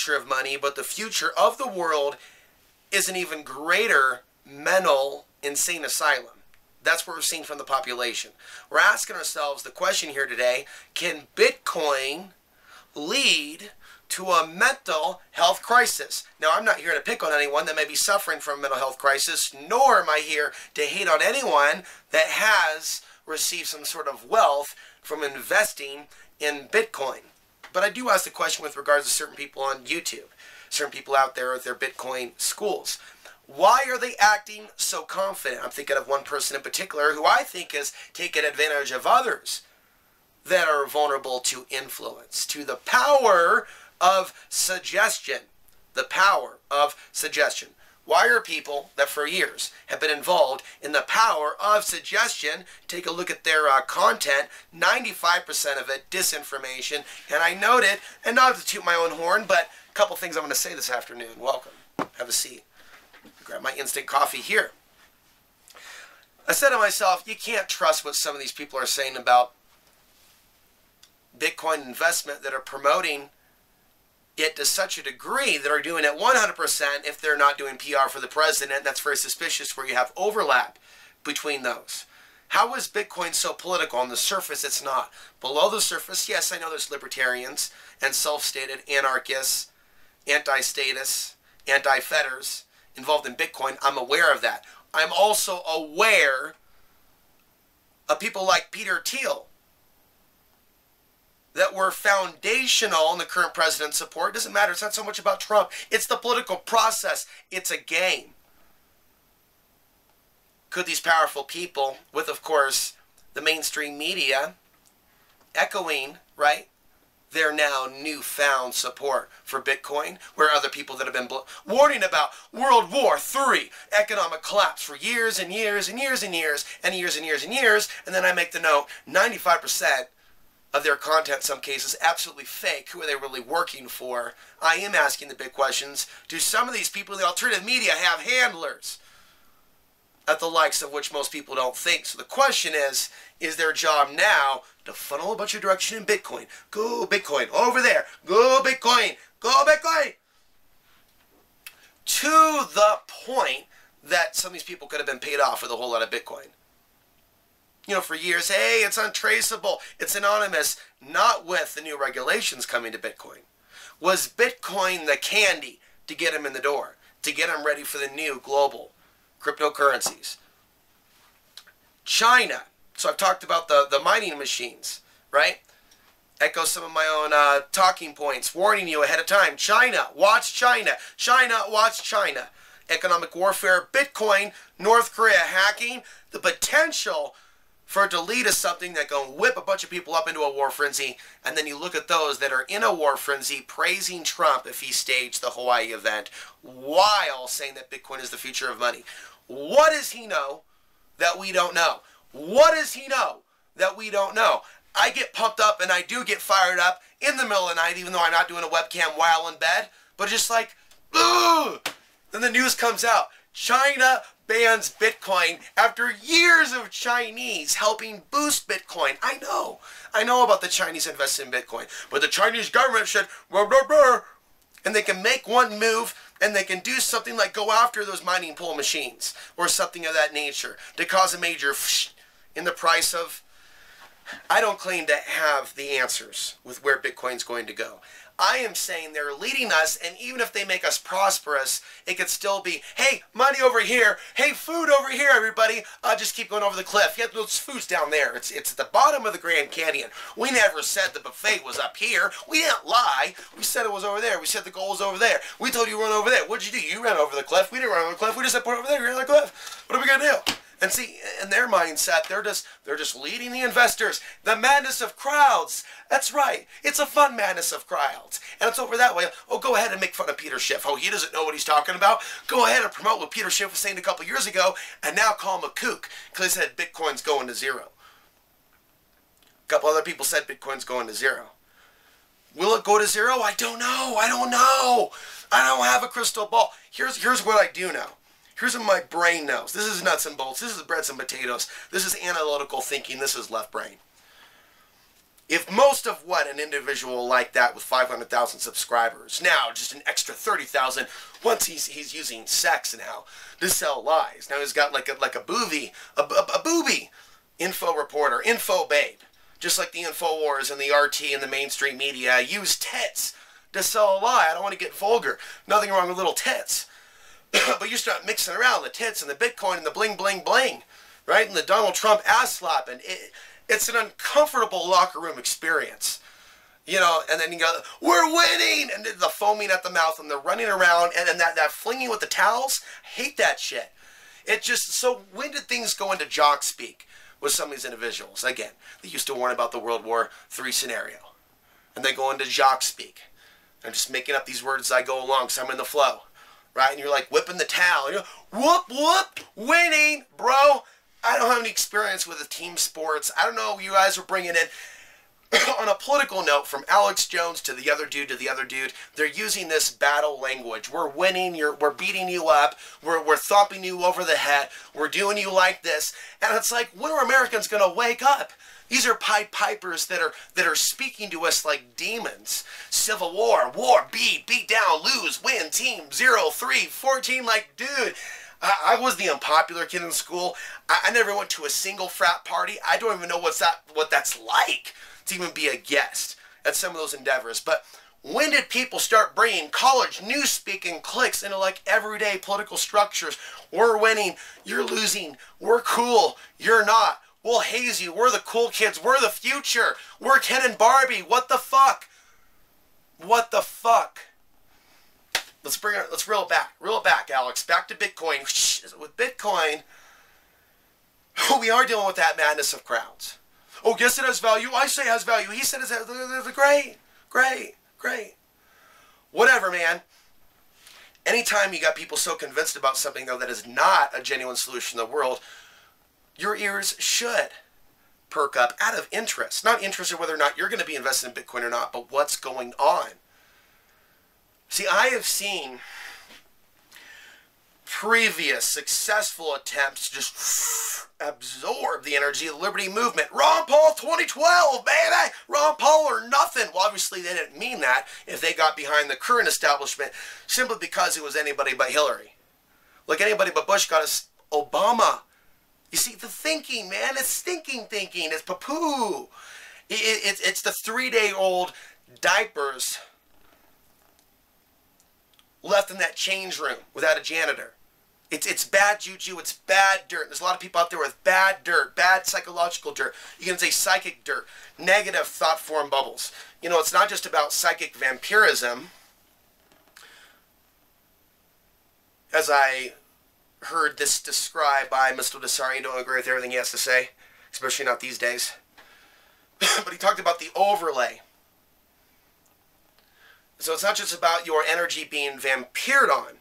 future of money, but the future of the world is an even greater mental insane asylum. That's what we're seeing from the population. We're asking ourselves the question here today, can Bitcoin lead to a mental health crisis? Now, I'm not here to pick on anyone that may be suffering from a mental health crisis, nor am I here to hate on anyone that has received some sort of wealth from investing in Bitcoin. But I do ask the question with regards to certain people on YouTube, certain people out there at their Bitcoin schools. Why are they acting so confident? I'm thinking of one person in particular who I think is taking advantage of others that are vulnerable to influence, to the power of suggestion. The power of suggestion. Why are people that for years have been involved in the power of suggestion, take a look at their content, 95% of it disinformation, and I noted, and not to toot my own horn, but a couple things I'm going to say this afternoon. Welcome. Have a seat. Grab my instant coffee here. I said to myself, you can't trust what some of these people are saying about Bitcoin investment that are promoting it to such a degree that are doing it 100% if they're not doing PR for the president. That's very suspicious where you have overlap between those. How is Bitcoin so political? On the surface, it's not. Below the surface, yes, I know there's libertarians and self-stated anarchists, anti-status, anti-fetters involved in Bitcoin. I'm aware of that. I'm also aware of people like Peter Thiel that were foundational in the current president's support. It doesn't matter. It's not so much about Trump. It's the political process. It's a game. Could these powerful people, with, of course, the mainstream media echoing, right, their now newfound support for Bitcoin, where other people that have been warning about World War III, economic collapse for years and years and years and years and years and years and years, and then I make the note, 95% of their content, in some cases, absolutely fake. Who are they really working for? I am asking the big questions. Do some of these people in the alternative media have handlers at the likes of which most people don't think? So the question is their job now to funnel a bunch of direction in Bitcoin? Go Bitcoin, over there. Go Bitcoin, go Bitcoin. To the point that some of these people could have been paid off with a whole lot of Bitcoin. You know, for years, hey, it's untraceable, it's anonymous. Not with the new regulations coming to Bitcoin. Was Bitcoin the candy to get them in the door, to get them ready for the new global cryptocurrencies? China. So I've talked about the mining machines, right? Echo some of my own talking points, warning you ahead of time. China, watch China. China, watch China. Economic warfare, Bitcoin, North Korea hacking, the potential for it to lead to something that can whip a bunch of people up into a war frenzy, and then you look at those that are in a war frenzy praising Trump if he staged the Hawaii event while saying that Bitcoin is the future of money. What does he know that we don't know? What does he know that we don't know? I get pumped up and I do get fired up in the middle of the night, even though I'm not doing a webcam while in bed, but just like, ugh! Then the news comes out. China bans Bitcoin after years of Chinese helping boost Bitcoin. I know about the Chinese investing in Bitcoin, but the Chinese government should, and they can make one move and they can do something like go after those mining pool machines or something of that nature to cause a major in the price of. I don't claim to have the answers with where Bitcoin's going to go. I am saying they're leading us, and even if they make us prosperous, it could still be, hey, money over here, hey, food over here, everybody, just keep going over the cliff. Yeah, those food's down there. It's at the bottom of the Grand Canyon. We never said the buffet was up here. We didn't lie. We said it was over there. We said the goal was over there. We told you to run over there. What'd you do? You ran over the cliff. We didn't run over the cliff. We just said put it over there. You ran over the cliff. What are we going to do? And see, in their mindset, they're just leading the investors. The madness of crowds. That's right. It's a fun madness of crowds. And it's over that way. Oh, go ahead and make fun of Peter Schiff. Oh, he doesn't know what he's talking about. Go ahead and promote what Peter Schiff was saying a couple years ago and now call him a kook because he said Bitcoin's going to zero. A couple other people said Bitcoin's going to zero. Will it go to zero? I don't know. I don't know. I don't have a crystal ball. Here's what I do know. Here's what my brain knows. This is nuts and bolts. This is breads and potatoes. This is analytical thinking. This is left brain. If most of what an individual like that with 500,000 subscribers, now just an extra 30,000 once he's using sex now to sell lies. Now he's got like a booby info reporter, info babe. Just like the InfoWars and the RT and the mainstream media use tits to sell a lie. I don't want to get vulgar. Nothing wrong with little tits. But you start mixing around the tits and the Bitcoin and the bling, bling, bling, right? And the Donald Trump ass slapping. It's an uncomfortable locker room experience. You know, and then you go, we're winning! And the foaming at the mouth and the running around and then that flinging with the towels. I hate that shit. It just, so when did things go into jock speak with some of these individuals? Again, they used to warn about the World War III scenario. And they go into jock speak. I'm just making up these words as I go along because I'm in the flow. Right? And you're like whipping the towel. You go, whoop, whoop, winning, bro. I don't have any experience with the team sports. I don't know what you guys are bringing in. On a political note, from Alex Jones to the other dude, they're using this battle language. We're winning, we're beating you up, we're thumping you over the head, we're doing you like this. And it's like, when are Americans going to wake up? These are Pied Pipers that are speaking to us like demons. Civil war, beat down, lose, win, team, 0, 3, 14, like, dude. I was the unpopular kid in school. I never went to a single frat party. I don't even know what that's like to even be a guest at some of those endeavors. But when did people start bringing college newspeak and cliques into like everyday political structures? We're winning, you're losing, we're cool, you're not. We'll haze you, we're the cool kids, we're the future, we're Ken and Barbie, what the fuck? What the fuck? Let's reel it back, Alex. Back to Bitcoin. With Bitcoin, we are dealing with that madness of crowds. Oh, yes, it has value. I say it has value. He said it has value. Great. Whatever, man. Anytime you got people so convinced about something, though, that is not a genuine solution in the world, your ears should perk up out of interest. Not interested whether or not you're going to be invested in Bitcoin or not, but what's going on. See, I have seen previous successful attempts to just absorb the energy of the Liberty Movement. Ron Paul 2012, baby! Ron Paul or nothing. Well, obviously they didn't mean that if they got behind the current establishment simply because it was anybody but Hillary. Like anybody but Bush got us Obama. You see, the thinking, man, it's stinking thinking. It's poo-poo. It's the 3-day-old diapers left in that change room without a janitor. It's bad juju, it's bad dirt. There's a lot of people out there with bad dirt, bad psychological dirt. You can say psychic dirt, negative thought form bubbles. You know, it's not just about psychic vampirism. As I heard this described by Mr. Desari, don't agree with everything he has to say, especially not these days. But he talked about the overlay. So it's not just about your energy being vampired on,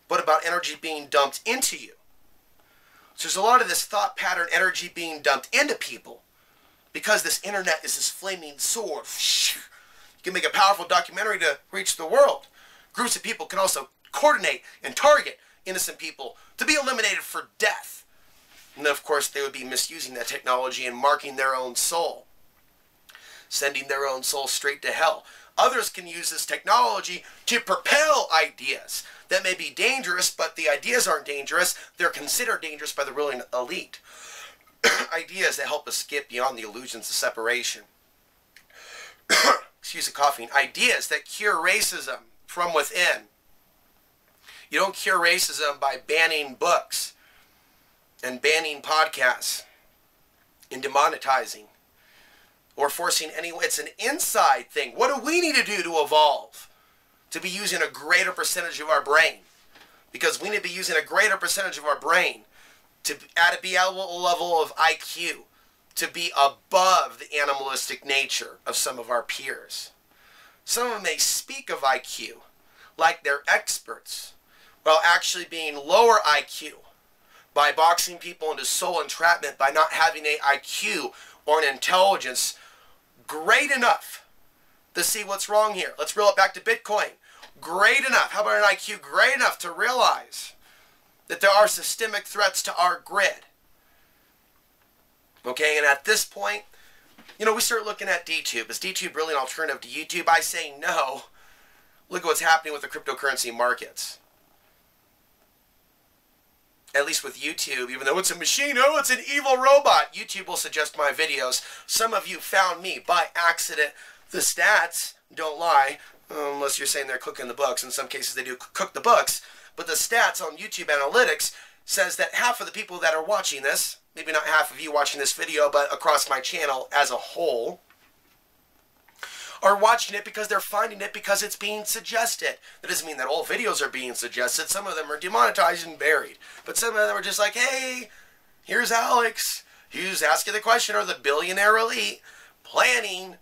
but about energy being dumped into you. So there's a lot of this thought pattern energy being dumped into people because this internet is this flaming sword. You can make a powerful documentary to reach the world. Groups of people can also coordinate and target innocent people to be eliminated for death. And then, of course, they would be misusing that technology and marking their own soul, sending their own soul straight to hell. Others can use this technology to propel ideas that may be dangerous, but the ideas aren't dangerous. They're considered dangerous by the ruling elite. Ideas that help us get beyond the illusions of separation. Excuse the coughing. Ideas that cure racism from within. You don't cure racism by banning books and banning podcasts and demonetizing. Or forcing anyone. It's an inside thing. What do we need to do to evolve? To be using a greater percentage of our brain. Because we need to be using a greater percentage of our brain to be at a level of IQ. To be above the animalistic nature of some of our peers. Some of them may speak of IQ like they're experts, while actually being lower IQ by boxing people into soul entrapment by not having an IQ or an intelligence great enough to see what's wrong here. Let's reel it back to Bitcoin. Great enough. How about an IQ great enough to realize that there are systemic threats to our grid? Okay, and at this point, You know, we start looking at DTube. Is DTube really an alternative to YouTube? I say no. Look at what's happening with the cryptocurrency markets. At least with YouTube, even though it's a machine, oh, it's an evil robot. YouTube will suggest my videos. Some of you found me by accident. The stats don't lie, unless you're saying they're cooking the books. In some cases, they do cook the books. But the stats on YouTube Analytics says that half of the people that are watching this, maybe not half of you watching this video, but across my channel as a whole, are watching it because they're finding it because it's being suggested. That doesn't mean that all videos are being suggested. Some of them are demonetized and buried. But some of them are just like, hey, here's Alex. He's asking the question, are the billionaire elite planning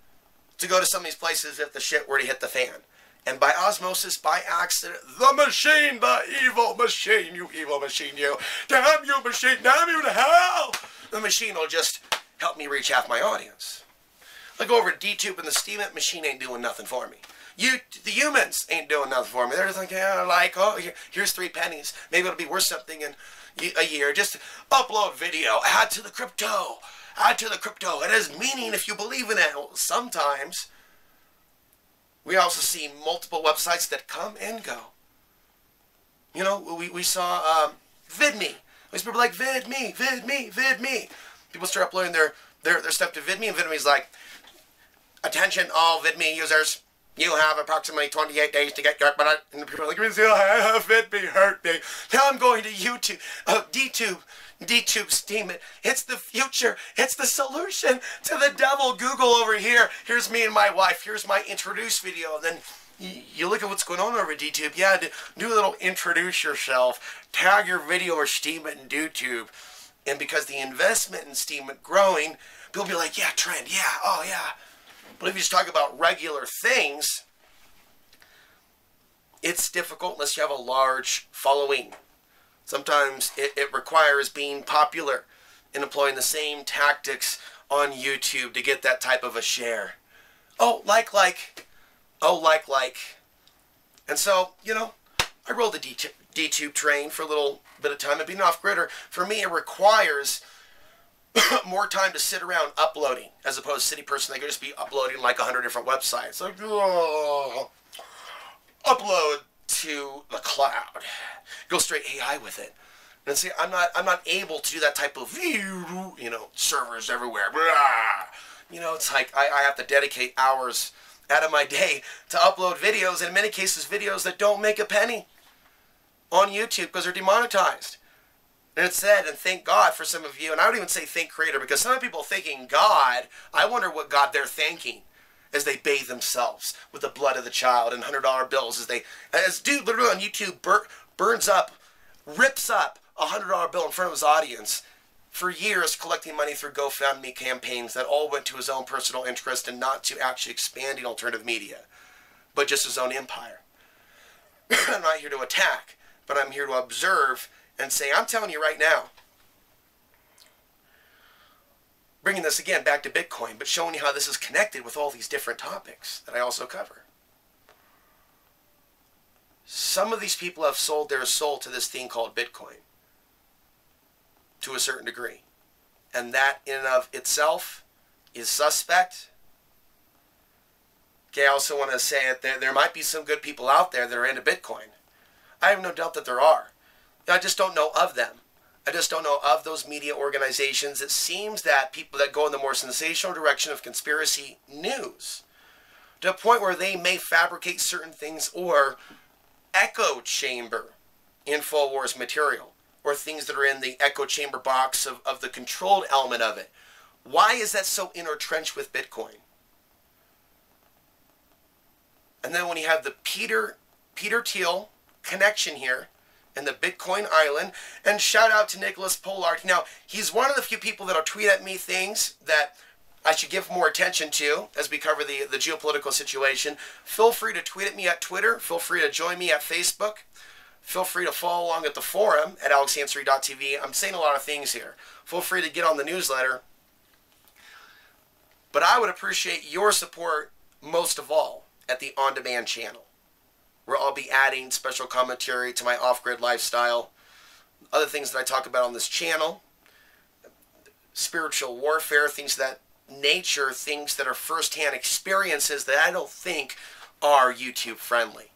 to go to some of these places if the shit were to hit the fan? And by osmosis, by accident, the machine, the evil machine, you evil machine, you. Damn you machine, damn you to hell. The machine will just help me reach half my audience. I go over to DTube and the Steemit machine ain't doing nothing for me. The humans ain't doing nothing for me. They're just like, yeah, like, oh, here's 3 pennies. Maybe it'll be worth something in a year. Just upload video, add to the crypto. Add to the crypto. It has meaning if you believe in it. Well, sometimes. We also see multiple websites that come and go. You know, we saw VidMe. There's people like VidMe, VidMe, VidMe. People start uploading their stuff to VidMe, and VidMe's like, attention all VidMe users, you have approximately 28 days to get your, and the people are like, VidMe hurt me. Now I'm going to YouTube, DTube, Steam it. It's the future. It's the solution to the devil. Google over here. Here's me and my wife. Here's my introduce video. And then you look at what's going on over DTube. Yeah, do a little introduce yourself. Tag your video or Steam it in DTube. And because the investment in Steam it growing, people be like, yeah, trend. Yeah, oh yeah. But if you just talk about regular things, it's difficult unless you have a large following. Sometimes it requires being popular and employing the same tactics on YouTube to get that type of a share. Oh, like. Oh, like. And so, you know, I rolled the DTube train for a little bit of time. And being an off-gridder, for me, it requires more time to sit around uploading as opposed to city person. They could just be uploading like 100 different websites. Like, oh, upload to the cloud. Go straight AI with it. And see, I'm not able to do that type of, you know, servers everywhere. You know, it's like I have to dedicate hours out of my day to upload videos, and in many cases videos that don't make a penny on YouTube because they're demonetized. And it said, and thank God for some of you, and I don't even say thank creator, because some people thanking God, I wonder what God they're thanking as they bathe themselves with the blood of the child and $100 bills as dude literally on YouTube burns up, rips up a $100 bill in front of his audience for years, collecting money through GoFundMe campaigns that all went to his own personal interest and not to actually expanding alternative media, but just his own empire. I'm not here to attack, but I'm here to observe and say, I'm telling you right now, bringing this again back to Bitcoin, but showing you how this is connected with all these different topics that I also cover. Some of these people have sold their soul to this thing called Bitcoin to a certain degree. And that in and of itself is suspect. Okay, I also want to say that there might be some good people out there that are into Bitcoin. I have no doubt that there are. I just don't know of them. I just don't know of those media organizations. It seems that people that go in the more sensational direction of conspiracy news, to a point where they may fabricate certain things or echo chamber InfoWars material, or things that are in the echo chamber box of the controlled element of it. Why is that so intertrenched with Bitcoin? And then when you have the Peter Thiel connection here, and the Bitcoin Island, and shout out to Nicholas Pollard. Now, he's one of the few people that'll tweet at me things that I should give more attention to as we cover the geopolitical situation. Feel free to tweet at me at Twitter. Feel free to join me at Facebook. Feel free to follow along at the forum at alexansary.tv. I'm saying a lot of things here. Feel free to get on the newsletter. But I would appreciate your support most of all at the on-demand channel, where I'll be adding special commentary to my off-grid lifestyle, other things that I talk about on this channel, spiritual warfare, things that nature things that are firsthand experiences that I don't think are YouTube friendly.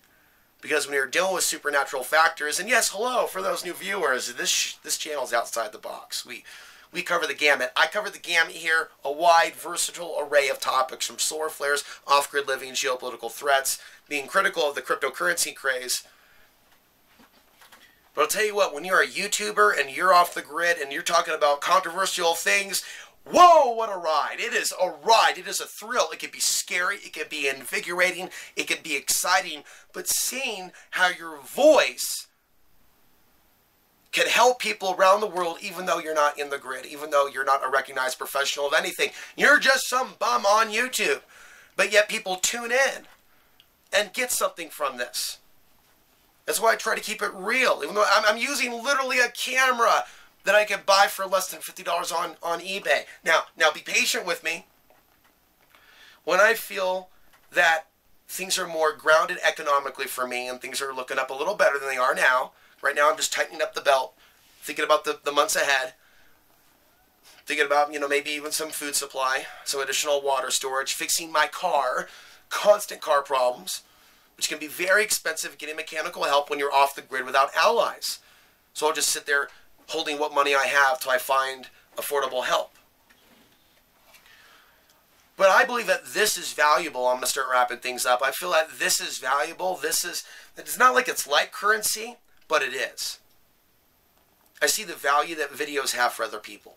Because when you're dealing with supernatural factors, and yes, hello, for those new viewers, this channel is outside the box. We cover the gamut. I cover the gamut here, a wide, versatile array of topics from solar flares, off-grid living, geopolitical threats, being critical of the cryptocurrency craze. But I'll tell you what, when you're a YouTuber and you're off the grid and you're talking about controversial things, whoa, what a ride. It is a ride. It is a thrill. It can be scary. It can be invigorating. It can be exciting. But seeing how your voice can help people around the world, even though you're not in the grid, even though you're not a recognized professional of anything. You're just some bum on YouTube. But yet people tune in and get something from this. That's why I try to keep it real. Even though I'm using literally a camera that I can buy for less than $50 on eBay. Now be patient with me. When I feel that things are more grounded economically for me and things are looking up a little better than they are now, right now I'm just tightening up the belt, thinking about the months ahead, thinking about, maybe even some food supply, some additional water storage, fixing my car, constant car problems, which can be very expensive, getting mechanical help when you're off the grid without allies. So I'll just sit there holding what money I have till I find affordable help. But I believe that this is valuable. I'm going to start wrapping things up. I feel that this is valuable. It's not like it's like currency, but it is. I see the value that videos have for other people.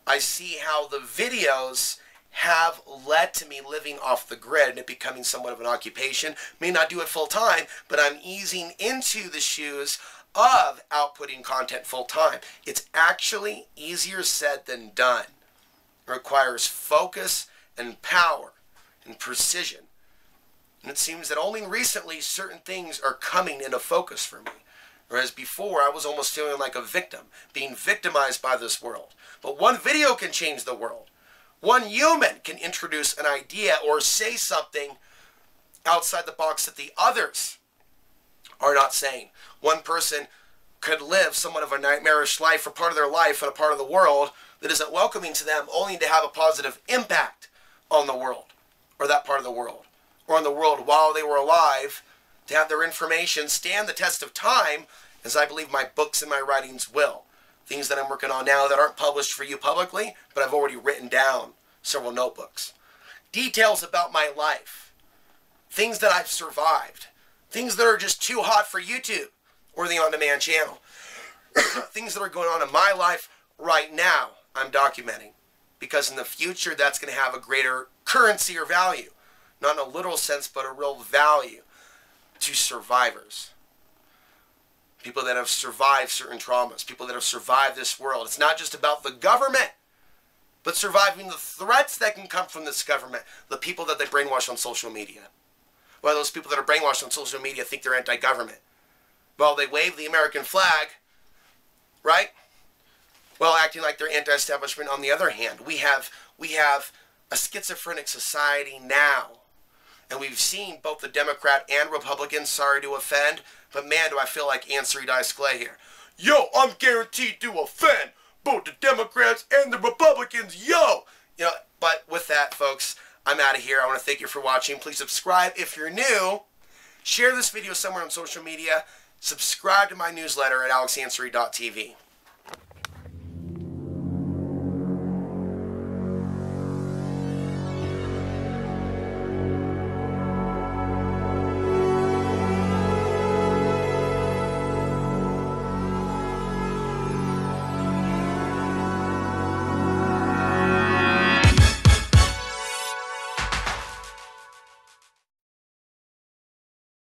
I see how the videos have led to me living off the grid and it becoming somewhat of an occupation. May not do it full time, but I'm easing into the shoes of outputting content full time. It's actually easier said than done. It requires focus and power and precision. And it seems that only recently certain things are coming into focus for me. Whereas before I was almost feeling like a victim, being victimized by this world. But one video can change the world. One human can introduce an idea or say something outside the box that the others are not saying. One person could live somewhat of a nightmarish life for part of their life in a part of the world that isn't welcoming to them, only to have a positive impact on the world, or that part of the world, or on the world while they were alive, to have their information stand the test of time, as I believe my books and my writings will. Things that I'm working on now that aren't published for you publicly, but I've already written down several notebooks. Details about my life. Things that I've survived. Things that are just too hot for YouTube or the on-demand channel. Things that are going on in my life right now, I'm documenting. Because in the future, that's going to have a greater currency or value. Not in a literal sense, but a real value to survivors. People that have survived certain traumas. People that have survived this world. It's not just about the government, but surviving the threats that can come from this government. The people that they brainwash on social media. Well, those people that are brainwashed on social media think they're anti-government. Well, they wave the American flag, right? Well, acting like they're anti-establishment on the other hand. We have a schizophrenic society now. And we've seen both the Democrat and Republicans, sorry to offend, but man, do I feel like Ansari Dice Clay here. Yo, I'm guaranteed to offend both the Democrats and the Republicans, yo! But with that, folks, I'm out of here. I want to thank you for watching. Please subscribe if you're new. Share this video somewhere on social media. Subscribe to my newsletter at alexansary.tv.